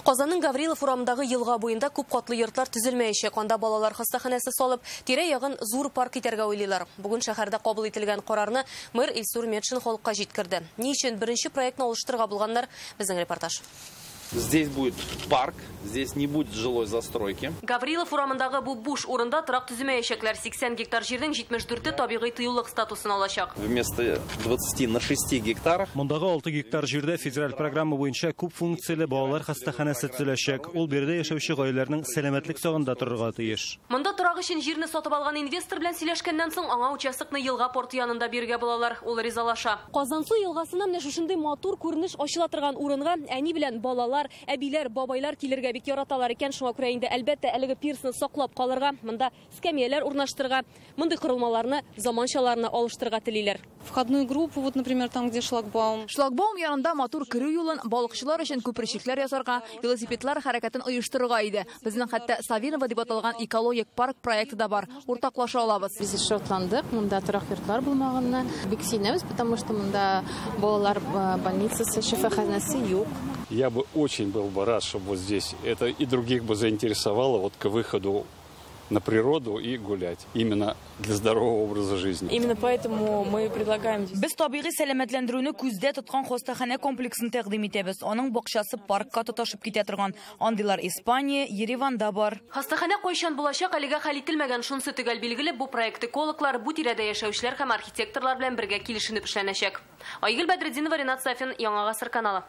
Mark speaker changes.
Speaker 1: Казанның Гаврилов урамындагы елга буенда күп катлы йортлар төзелмәячәк. Анда балалар хастаханәсе салып, тирә-ягын зур парк итәргә уйлыйлар. Бүген шәһәрдә кабул ителгән карарны мэр Илсур Метшин халыкка җиткерде. Ни өчен беренче проектны алыштырырга булганнар? Безнең репортаж.
Speaker 2: Здесь будет парк, здесь не будет жилой застройки.
Speaker 1: Гаврилов урамындагы бу буш урында торак төземәячәкләр. 80 гектар җирнең 74-те табигый тыюлык статусын алачак.
Speaker 2: Вместо 20 на 6 гектарах.
Speaker 3: Мондагы 6 гектар җирдә федераль программа буенча күп функцияле балалар хастаханәсе төзеләчәк. Ул биредә яшәүче гаиләләрнең сәламәтлек сагында торырга тиеш.
Speaker 1: Монда торак өчен җирне сатып алган инвестор белән сөйләшкәннән соң аңа участокны елга порты янында бирергә булалар. Ул ризалаша. Казансу елгасына менә шушындый матур күренеш ачыла торган урынга әни белән балалар, әбиләр, бабайлар килергә бик яраталар икән. Шуңа күрә инде әлбәттә әлеге пирсны саклап калырга, монда скамьялар урнаштырырга, мондый корылмаларны заманчаларына алыштырырга телиләр.
Speaker 4: Входную группу, вот, например, там, где шлагбаум.
Speaker 5: Шлагбаум янында матур кирү юлын балыкчылар өчен күперчекләр ясарга, велосипедлар хәрәкәтен оештырырга иде. Безнең хәтта Савинова дип аталган экологик парк проекты да бар. Уртаклаша алабыз.
Speaker 4: Biz шотландык, монда торак йортлар булмаганнан. Бик сөйнәбез, потому что монда балалар больницасы, шифаханәсе юк.
Speaker 6: Я бы очень был бы рад, чтобы вот здесь это и других бы заинтересовало вот к выходу на природу и гулять. Именно для здорового образа жизни.
Speaker 7: Именно поэтому мы предлагаем...
Speaker 8: Без табигый сәламәтләндерүне күздә тоткан хастаханә комплексын тәкъдим итәбез. Аның бакчасы паркка тоташып китә торган. Андыйлар Испания, Ереванда бар.
Speaker 1: Хастаханә кайчан булачак, әлегә хәл ителмәгән, шунысы төгәл билгеле, бу проект экологлар, бу тирәдә яшәүчеләр һәм архитекторлар белән бергә килешенеп эшләнәчәк. Айгөл Бәдретдинова, Ренат Сафин, Яңа Гасыр каналы.